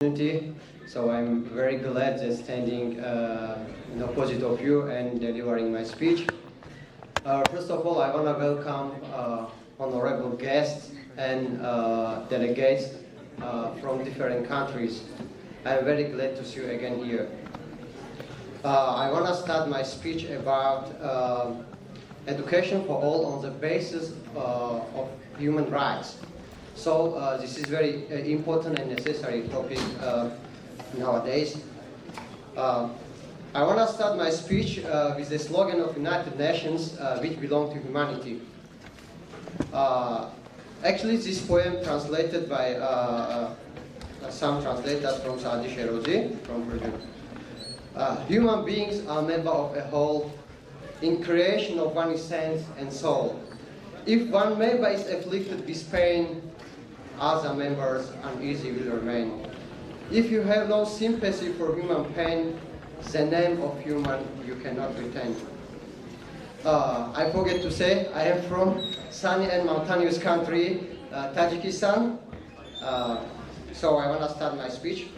Opportunity. So I'm very glad that standing in opposite of you and delivering my speech. First of all, I want to welcome honorable guests and delegates from different countries. I'm very glad to see you again here. I want to start my speech about education for all on the basis of human rights. So this is very important and necessary topic nowadays. I want to start my speech with the slogan of United Nations, which belong to humanity. Actually, this poem translated by some translators from Saadi Sherozi, from Persian. Human beings are members of a whole, in creation of one essence and soul. If one member is afflicted with pain, other members uneasy will remain. If you have no sympathy for human pain, the name of human you cannot retain. I forget to say, I am from sunny and mountainous country, Tajikistan. So I want to start my speech.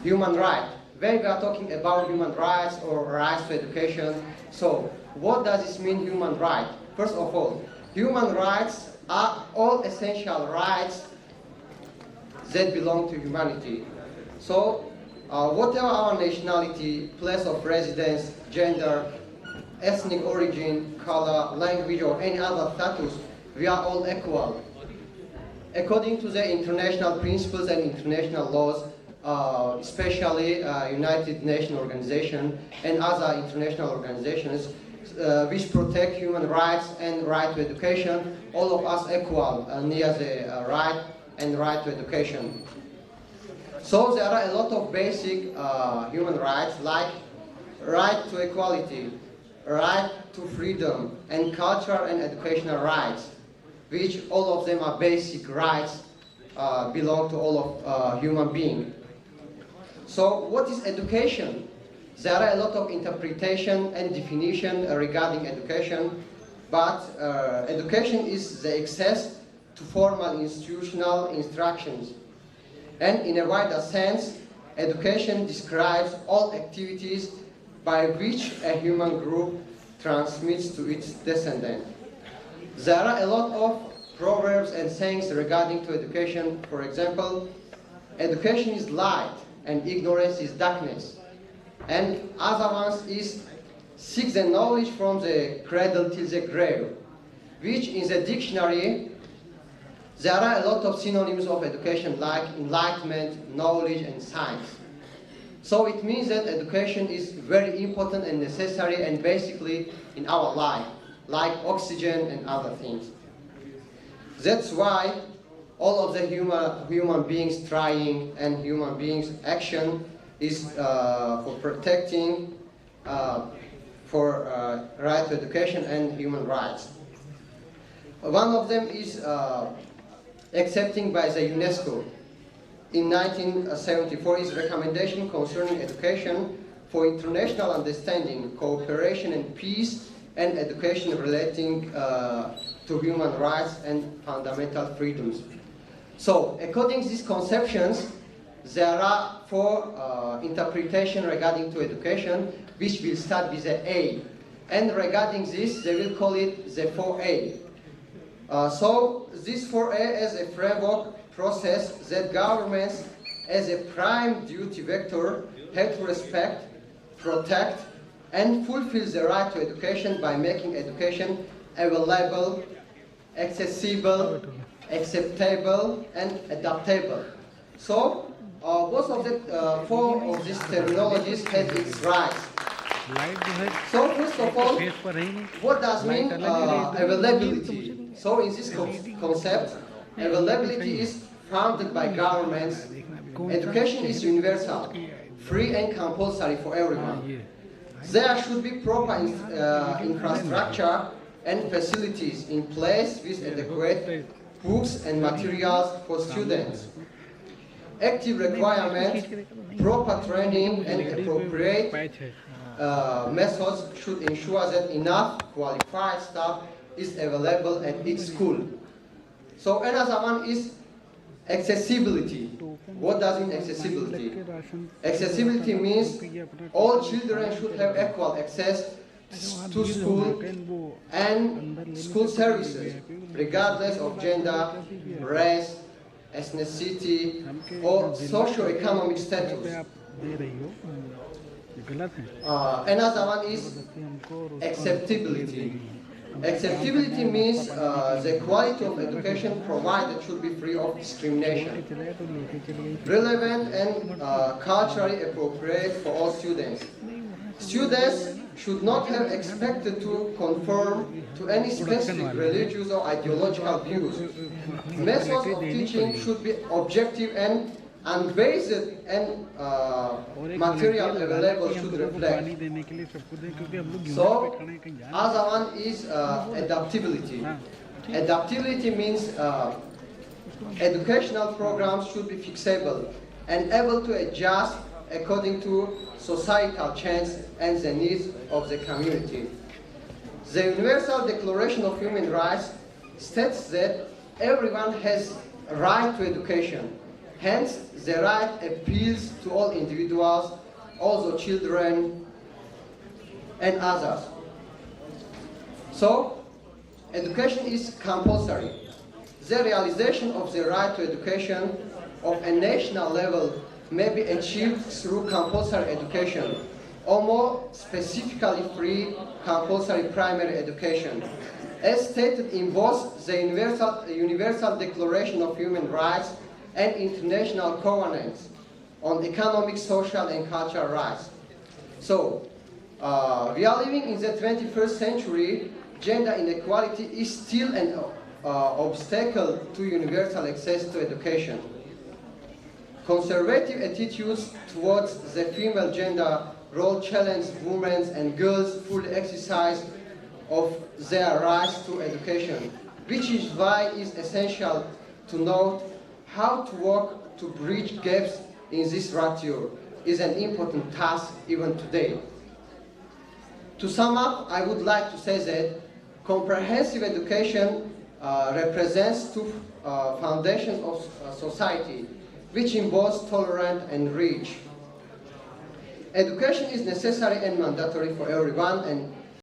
Human right. When we are talking about human rights or rights to education, so what does this mean, human right? First of all, human rights are all essential rights that belong to humanity. So, whatever our nationality, place of residence, gender, ethnic origin, color, language, or any other status, we are all equal. According to the international principles and international laws, especially United Nations Organization and other international organizations, which protect human rights and right to education, all of us equal near the right and right to education. So there are a lot of basic human rights like right to equality, right to freedom, and cultural and educational rights, which all of them are basic rights belong to all of human beings. So what is education? There are a lot of interpretation and definition regarding education, but education is the access to formal institutional instructions. And in a wider sense, education describes all activities by which a human group transmits to its descendant. There are a lot of proverbs and sayings regarding to education. For example, education is light and ignorance is darkness. And other ones is seek the knowledge from the cradle till the grave, which in the dictionary there are a lot of synonyms of education like enlightenment, knowledge, and science. So it means that education is very important and necessary and basically in our life, like oxygen and other things. That's why all of the human beings trying and human beings action is for protecting for right to education and human rights. One of them is accepting by the UNESCO in 1974 is recommendation concerning education for international understanding, cooperation and peace, and education relating to human rights and fundamental freedoms. So according to these conceptions, there are four interpretations regarding to education, which will start with the A. And regarding this, they will call it the 4A. So this 4A is a framework process that governments as a prime duty vector have to respect, protect, and fulfill the right to education by making education available, accessible, acceptable, and adaptable. So both of the four of these terminologies have its rights. So first of all, what does mean availability? So in this concept, availability is founded by governments. Education is universal, free and compulsory for everyone. There should be proper infrastructure and facilities in place with adequate books and materials for students. Active requirements, proper training, and appropriate methods should ensure that enough qualified staff is available at each school. So another one is accessibility. What does mean accessibility? Accessibility means all children should have equal access to school and school services, regardless of gender, race, ethnicity, or socio-economic status. Another one is acceptability. Acceptability means the quality of education provided should be free of discrimination, relevant and culturally appropriate for all students. Students should not have expected to conform to any specific religious or ideological views. Methods of teaching should be objective and unbased, and material available should reflect. So, other one is adaptability. Adaptability means educational programs should be fixable and able to adjust according to societal change and the needs of the community. The Universal Declaration of Human Rights states that everyone has a right to education. Hence, the right appeals to all individuals, also children and others. So, education is compulsory. The realization of the right to education of a national level may be achieved through compulsory education, or more specifically free compulsory primary education, as stated in both the Universal Declaration of Human Rights and international covenants on economic, social, and cultural rights. So, we are living in the 21st century. Gender inequality is still an obstacle to universal access to education. Conservative attitudes towards the female gender role challenge women's and girls' full exercise of their rights to education, which is why it is essential to note how to work to bridge gaps in this ratio is an important task even today. To sum up, I would like to say that comprehensive education represents two foundations of society, which involves tolerance and reach. Education is necessary and mandatory for everyone, and